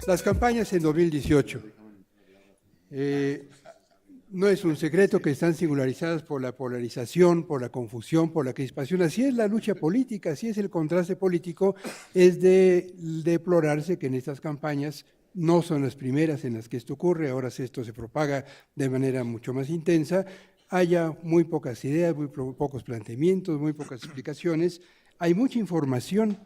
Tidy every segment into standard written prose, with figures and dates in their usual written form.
Las campañas en 2018. No es un secreto que están singularizadas por la polarización, por la confusión, por la crispación. Así es la lucha política, así es el contraste político. Es de deplorarse que en estas campañas no son las primeras en las que esto ocurre, ahora esto se propaga de manera mucho más intensa, haya muy pocas ideas, muy pocos planteamientos, muy pocas explicaciones. Hay mucha información,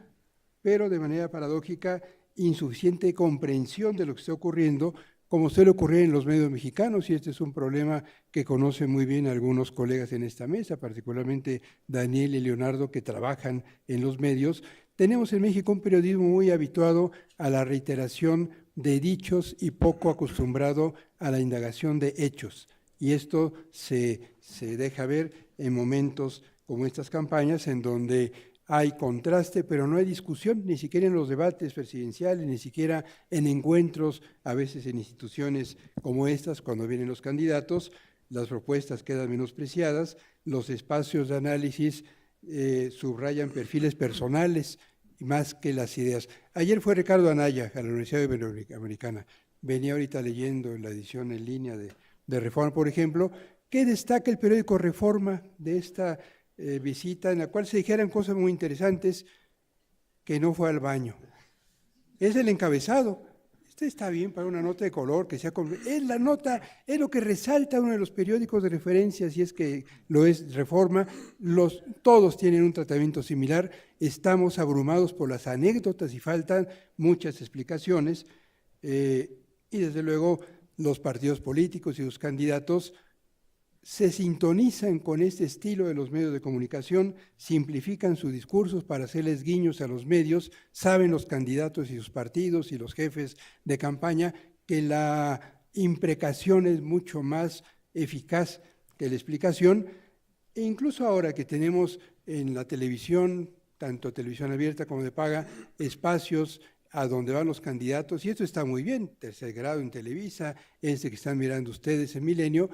pero de manera paradójica, insuficiente comprensión de lo que está ocurriendo, como suele ocurrir en los medios mexicanos, y este es un problema que conocen muy bien algunos colegas en esta mesa, particularmente Daniel y Leonardo, que trabajan en los medios. Tenemos en México un periodismo muy habituado a la reiteración de dichos y poco acostumbrado a la indagación de hechos. Y esto se deja ver en momentos como estas campañas, en donde hay contraste, pero no hay discusión, ni siquiera en los debates presidenciales, ni siquiera en encuentros, a veces en instituciones como estas, cuando vienen los candidatos, las propuestas quedan menospreciadas, los espacios de análisis subrayan perfiles personales más que las ideas. Ayer fue Ricardo Anaya a la Universidad Iberoamericana, venía ahorita leyendo en la edición en línea de Reforma, por ejemplo, ¿qué destaca el periódico Reforma de esta visita en la cual se dijeran cosas muy interesantes? Que no fue al baño. Es el encabezado. Este está bien para una nota de color, que sea es la nota, es lo que resalta uno de los periódicos de referencia, si es que lo es Reforma. Todos tienen un tratamiento similar. Estamos abrumados por las anécdotas y faltan muchas explicaciones. Y desde luego los partidos políticos y los candidatos se sintonizan con este estilo de los medios de comunicación, simplifican sus discursos para hacerles guiños a los medios, saben los candidatos y sus partidos y los jefes de campaña que la imprecación es mucho más eficaz que la explicación, e incluso ahora que tenemos en la televisión, tanto televisión abierta como de paga, espacios a donde van los candidatos, y esto está muy bien, Tercer Grado en Televisa, que están mirando ustedes en Milenio.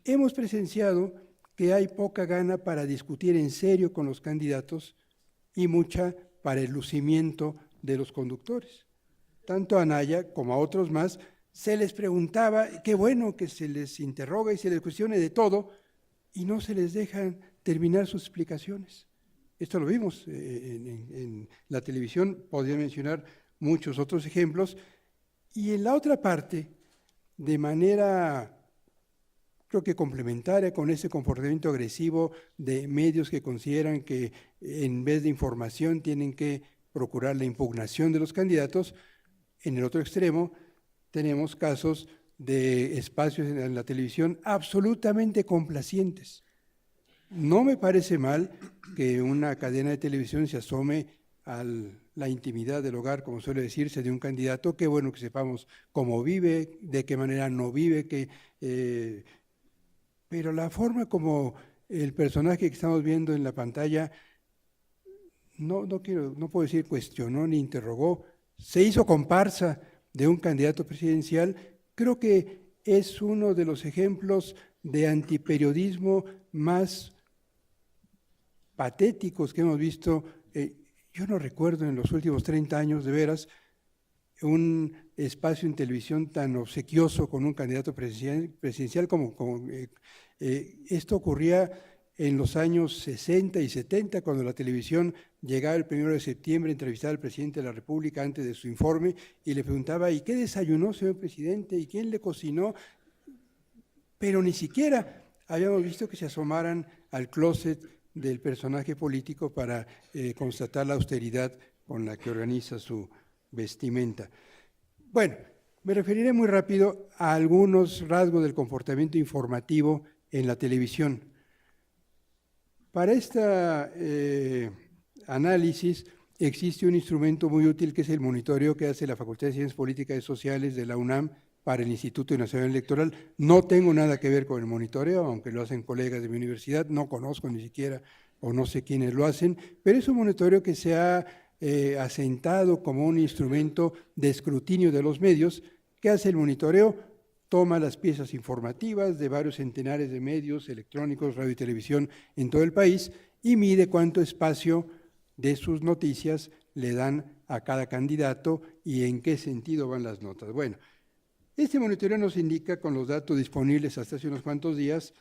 Hemos presenciado que hay poca gana para discutir en serio con los candidatos y mucha para el lucimiento de los conductores. Tanto a Anaya como a otros más se les preguntaba, qué bueno que se les interroga y se les cuestione de todo, y no se les dejan terminar sus explicaciones. Esto lo vimos en la televisión, podría mencionar muchos otros ejemplos. Y en la otra parte, de manera creo que complementaria con ese comportamiento agresivo de medios que consideran que en vez de información tienen que procurar la impugnación de los candidatos, en el otro extremo tenemos casos de espacios en la televisión absolutamente complacientes. No me parece mal que una cadena de televisión se asome a la intimidad del hogar, como suele decirse, de un candidato. Qué bueno que sepamos cómo vive, de qué manera no vive, pero la forma como el personaje que estamos viendo en la pantalla, no puedo decir cuestionó ni interrogó, se hizo comparsa de un candidato presidencial. Creo que es uno de los ejemplos de antiperiodismo más patéticos que hemos visto. Yo no recuerdo en los últimos 30 años, de veras, un espacio en televisión tan obsequioso con un candidato presidencial como esto ocurría en los años 60 y 70, cuando la televisión llegaba el 1 de septiembre a entrevistar al presidente de la República antes de su informe y le preguntaba, ¿y qué desayunó, señor presidente? ¿Y quién le cocinó? Pero ni siquiera habíamos visto que se asomaran al closet del personaje político para constatar la austeridad con la que organiza su vestimenta. Bueno, me referiré muy rápido a algunos rasgos del comportamiento informativo en la televisión. Para este análisis existe un instrumento muy útil que es el monitoreo que hace la Facultad de Ciencias Políticas y Sociales de la UNAM para el Instituto Nacional Electoral. No tengo nada que ver con el monitoreo, aunque lo hacen colegas de mi universidad, no conozco ni siquiera o no sé quiénes lo hacen, pero es un monitoreo que se ha asentado como un instrumento de escrutinio de los medios. ¿Qué hace el monitoreo? Toma las piezas informativas de varios centenares de medios electrónicos, radio y televisión en todo el país y mide cuánto espacio de sus noticias le dan a cada candidato y en qué sentido van las notas. Bueno, este monitoreo nos indica, con los datos disponibles hasta hace unos cuantos días,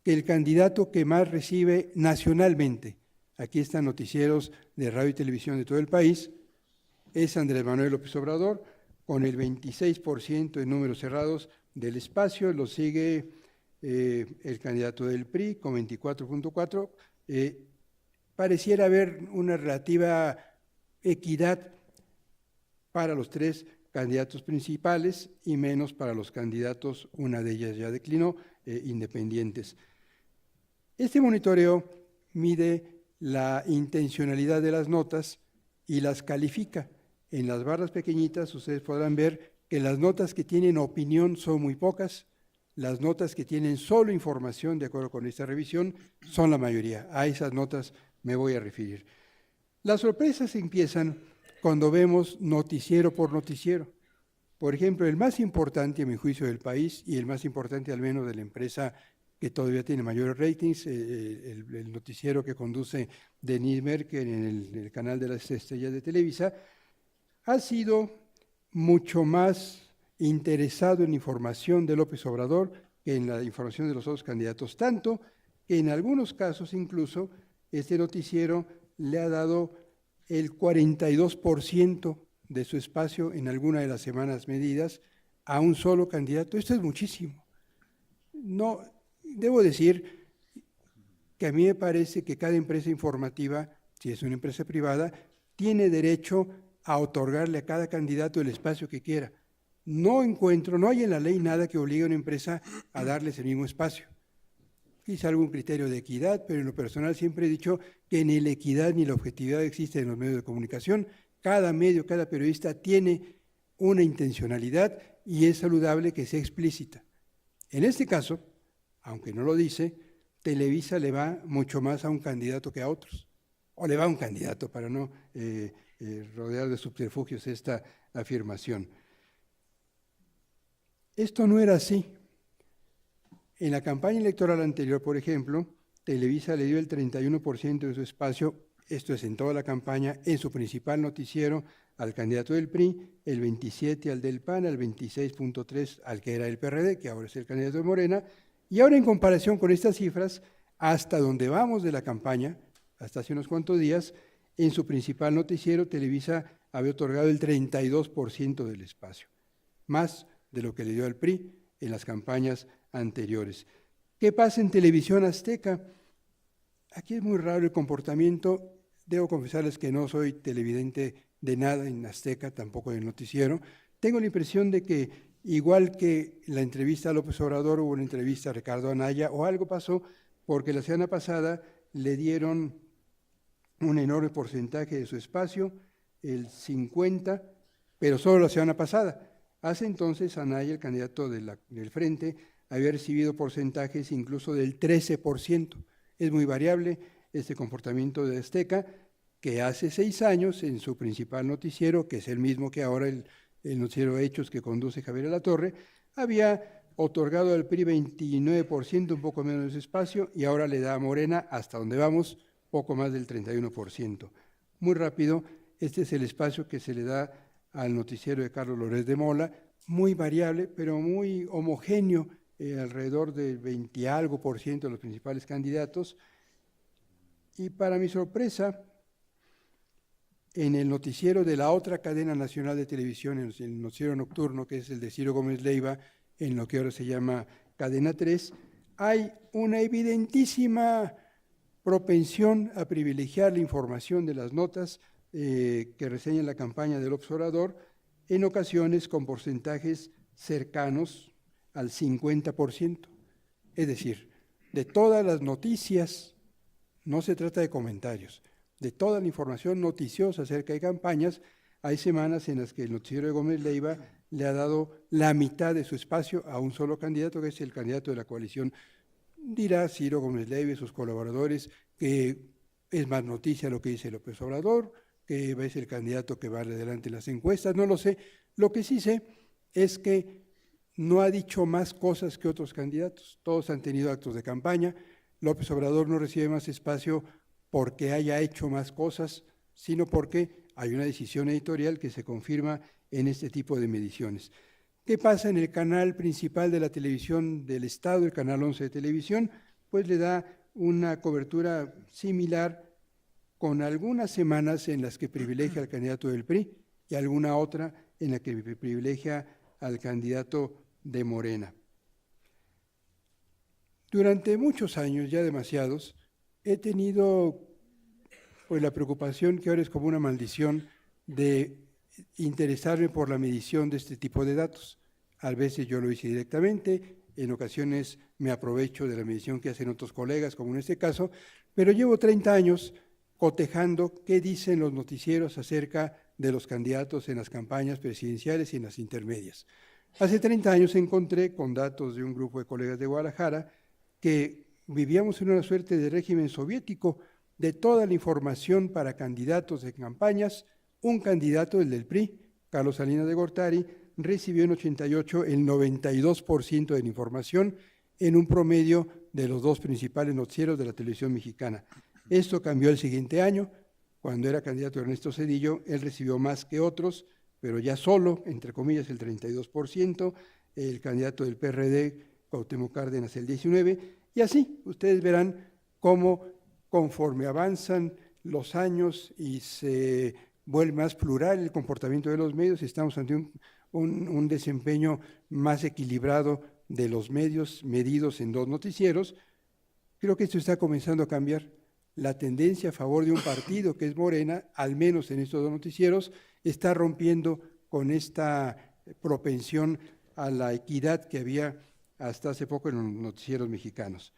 que el candidato que más recibe nacionalmente, aquí están noticieros de radio y televisión de todo el país, es Andrés Manuel López Obrador, con el 26% en números cerrados del espacio. Lo sigue el candidato del PRI con 24.4%. Pareciera haber una relativa equidad para los tres candidatos principales y menos para los candidatos, una de ellas ya declinó, independientes. Este monitoreo mide la intencionalidad de las notas y las califica. En las barras pequeñitas ustedes podrán ver que las notas que tienen opinión son muy pocas, las notas que tienen solo información, de acuerdo con esta revisión, son la mayoría. A esas notas me voy a referir. Las sorpresas empiezan cuando vemos noticiero por noticiero. Por ejemplo, el más importante, a mi juicio, del país, y el más importante al menos de la empresa que todavía tiene mayores ratings, el noticiero que conduce Denise Merker en el canal de las estrellas de Televisa, ha sido mucho más interesado en información de López Obrador que en la información de los otros candidatos, tanto que en algunos casos incluso este noticiero le ha dado el 42% de su espacio en alguna de las semanas medidas a un solo candidato. Esto es muchísimo. No, debo decir que a mí me parece que cada empresa informativa, si es una empresa privada, tiene derecho a otorgarle a cada candidato el espacio que quiera. No hay en la ley nada que obligue a una empresa a darles el mismo espacio. Quizá algún criterio de equidad, pero en lo personal siempre he dicho que ni la equidad ni la objetividad existe en los medios de comunicación. Cada medio, cada periodista tiene una intencionalidad y es saludable que sea explícita. En este caso, aunque no lo dice, Televisa le va mucho más a un candidato que a otros. O le va a un candidato, para no rodear de subterfugios esta afirmación. Esto no era así. En la campaña electoral anterior, por ejemplo, Televisa le dio el 31% de su espacio, esto es en toda la campaña, en su principal noticiero al candidato del PRI, el 27% al del PAN, al 26.3% al que era el PRD, que ahora es el candidato de Morena, y ahora en comparación con estas cifras, hasta donde vamos de la campaña, hasta hace unos cuantos días, en su principal noticiero, Televisa había otorgado el 32% del espacio, más de lo que le dio al PRI en las campañas anteriores. ¿Qué pasa en Televisión Azteca? Aquí es muy raro el comportamiento. Debo confesarles que no soy televidente de nada en Azteca, tampoco del noticiero. Tengo la impresión de que, igual que la entrevista a López Obrador, hubo una entrevista a Ricardo Anaya, o algo pasó, porque la semana pasada le dieron un enorme porcentaje de su espacio, el 50%, pero solo la semana pasada. Hace entonces Anaya, el candidato del Frente, había recibido porcentajes incluso del 13%. Es muy variable este comportamiento de Azteca, que hace 6 años en su principal noticiero, que es el mismo que ahora el noticiero Hechos que conduce Javier Alatorre, había otorgado al PRI 29%, un poco menos de su espacio, y ahora le da a Morena, hasta donde vamos, poco más del 31%. Muy rápido, este es el espacio que se le da al noticiero de Carlos Loret de Mola, muy variable, pero muy homogéneo, alrededor del 20 y algo % de los principales candidatos. Y para mi sorpresa, en el noticiero de la otra cadena nacional de televisión, en el noticiero nocturno, que es el de Ciro Gómez Leiva, en lo que ahora se llama Cadena 3, hay una evidentísima propensión a privilegiar la información de las notas que reseñan la campaña del López Obrador, en ocasiones con porcentajes cercanos al 50%. Es decir, de todas las noticias, no se trata de comentarios, de toda la información noticiosa acerca de campañas, hay semanas en las que el noticiero de Gómez Leiva le ha dado la mitad de su espacio a un solo candidato, que es el candidato de la coalición. Dirá Ciro Gómez Leiva y sus colaboradores que es más noticia lo que dice López Obrador, que es el candidato que va adelante en las encuestas, no lo sé. Lo que sí sé es que no ha dicho más cosas que otros candidatos. Todos han tenido actos de campaña. López Obrador no recibe más espacio porque haya hecho más cosas, sino porque hay una decisión editorial que se confirma en este tipo de mediciones. ¿Qué pasa en el canal principal de la televisión del Estado, el canal 11 de televisión? Pues le da una cobertura similar, con algunas semanas en las que privilegia al candidato del PRI y alguna otra en la que privilegia al candidato de Morena. Durante muchos años, ya demasiados, he tenido pues la preocupación, que ahora es como una maldición, de interesarme por la medición de este tipo de datos. A veces yo lo hice directamente, en ocasiones me aprovecho de la medición que hacen otros colegas, como en este caso, pero llevo 30 años cotejando qué dicen los noticieros acerca de los candidatos en las campañas presidenciales y en las intermedias. Hace 30 años encontré, con datos de un grupo de colegas de Guadalajara, que vivíamos en una suerte de régimen soviético. De toda la información para candidatos de campañas, un candidato, el del PRI, Carlos Salinas de Gortari, recibió en 88 el 92% de la información en un promedio de los dos principales noticieros de la televisión mexicana. Esto cambió el siguiente año, cuando era candidato Ernesto Zedillo, él recibió más que otros, pero ya solo, entre comillas, el 32%, el candidato del PRD, Cuauhtémoc Cárdenas, el 19%, y así ustedes verán cómo conforme avanzan los años y se vuelve más plural el comportamiento de los medios, estamos ante un desempeño más equilibrado de los medios medidos en dos noticieros. Creo que esto está comenzando a cambiar. La tendencia a favor de un partido que es Morena, al menos en estos dos noticieros, está rompiendo con esta propensión a la equidad que había hasta hace poco en los noticieros mexicanos.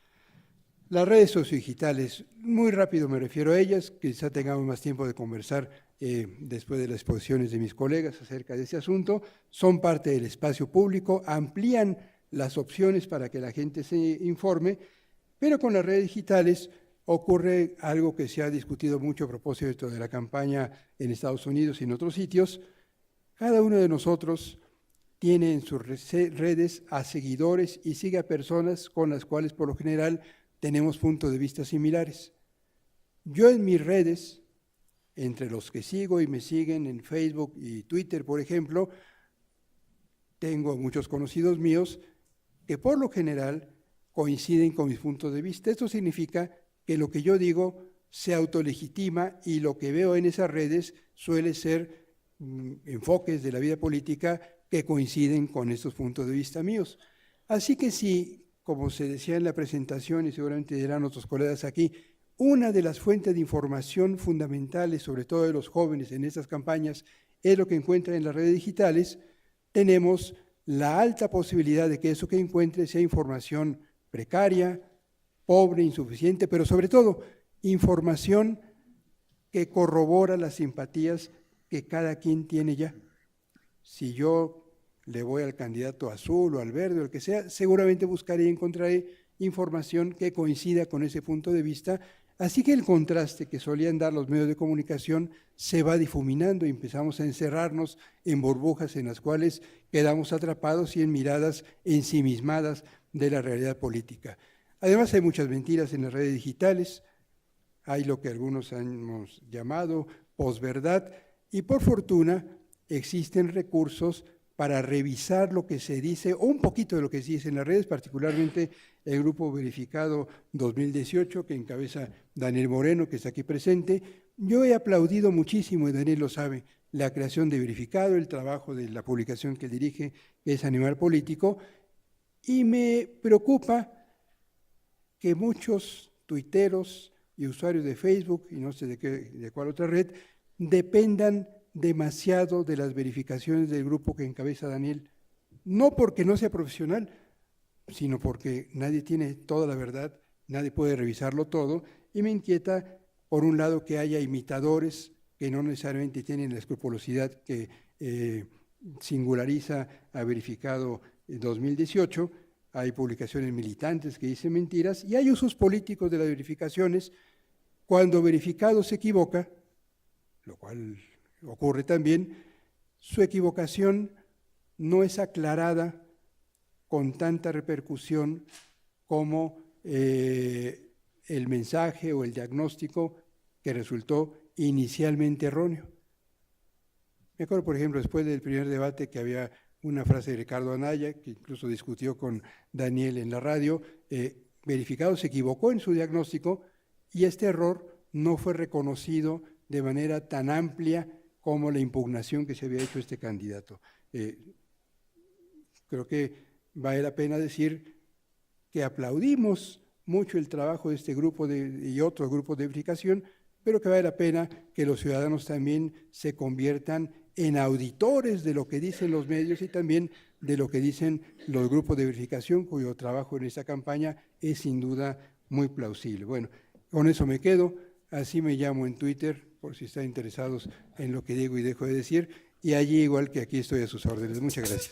Las redes sociodigitales, muy rápido me refiero a ellas, quizá tengamos más tiempo de conversar después de las exposiciones de mis colegas acerca de ese asunto, son parte del espacio público, amplían las opciones para que la gente se informe, pero con las redes digitales ocurre algo que se ha discutido mucho a propósito de la campaña en Estados Unidos y en otros sitios. Cada uno de nosotros tiene en sus redes a seguidores y sigue a personas con las cuales por lo general tenemos puntos de vista similares. Yo en mis redes, entre los que sigo y me siguen en Facebook y Twitter, por ejemplo, tengo muchos conocidos míos que por lo general coinciden con mis puntos de vista. Esto significa que lo que yo digo se autolegitima y lo que veo en esas redes suele ser enfoques de la vida política que coinciden con estos puntos de vista míos. Así que si, como se decía en la presentación y seguramente dirán otros colegas aquí, una de las fuentes de información fundamentales, sobre todo de los jóvenes en estas campañas, es lo que encuentran en las redes digitales, tenemos la alta posibilidad de que eso que encuentre sea información precaria, pobre, insuficiente, pero sobre todo información que corrobora las simpatías que cada quien tiene ya. Si yo le voy al candidato azul o al verde o el que sea, seguramente buscaré y encontraré información que coincida con ese punto de vista. Así que el contraste que solían dar los medios de comunicación se va difuminando y empezamos a encerrarnos en burbujas en las cuales quedamos atrapados y en miradas ensimismadas de la realidad política. Además hay muchas mentiras en las redes digitales, hay lo que algunos hemos llamado posverdad y por fortuna existen recursos para revisar lo que se dice, o un poquito de lo que se dice en las redes, particularmente el Grupo Verificado 2018, que encabeza Daniel Moreno, que está aquí presente. Yo he aplaudido muchísimo, y Daniel lo sabe, la creación de Verificado, el trabajo de la publicación que dirige, que es Animal Político, y me preocupa que muchos tuiteros y usuarios de Facebook, y no sé de cuál otra red, dependan demasiado de las verificaciones del grupo que encabeza Daniel, no porque no sea profesional, sino porque nadie tiene toda la verdad, nadie puede revisarlo todo, y me inquieta, por un lado, que haya imitadores que no necesariamente tienen la escrupulosidad que singulariza a Verificado 2018, hay publicaciones militantes que dicen mentiras, y hay usos políticos de las verificaciones. Cuando Verificado se equivoca, lo cual ocurre también, su equivocación no es aclarada con tanta repercusión como el mensaje o el diagnóstico que resultó inicialmente erróneo. Me acuerdo, por ejemplo, después del primer debate que había una frase de Ricardo Anaya, que incluso discutió con Daniel en la radio, Verificado se equivocó en su diagnóstico y este error no fue reconocido de manera tan amplia como la impugnación que se había hecho a este candidato. Creo que vale la pena decir que aplaudimos mucho el trabajo de este grupo y otros grupos de verificación, pero que vale la pena que los ciudadanos también se conviertan en auditores de lo que dicen los medios y también de lo que dicen los grupos de verificación, cuyo trabajo en esta campaña es sin duda muy plausible. Bueno, con eso me quedo, así me llamo en Twitter, por si están interesados en lo que digo y dejo de decir, y allí igual que aquí estoy a sus órdenes. Muchas gracias.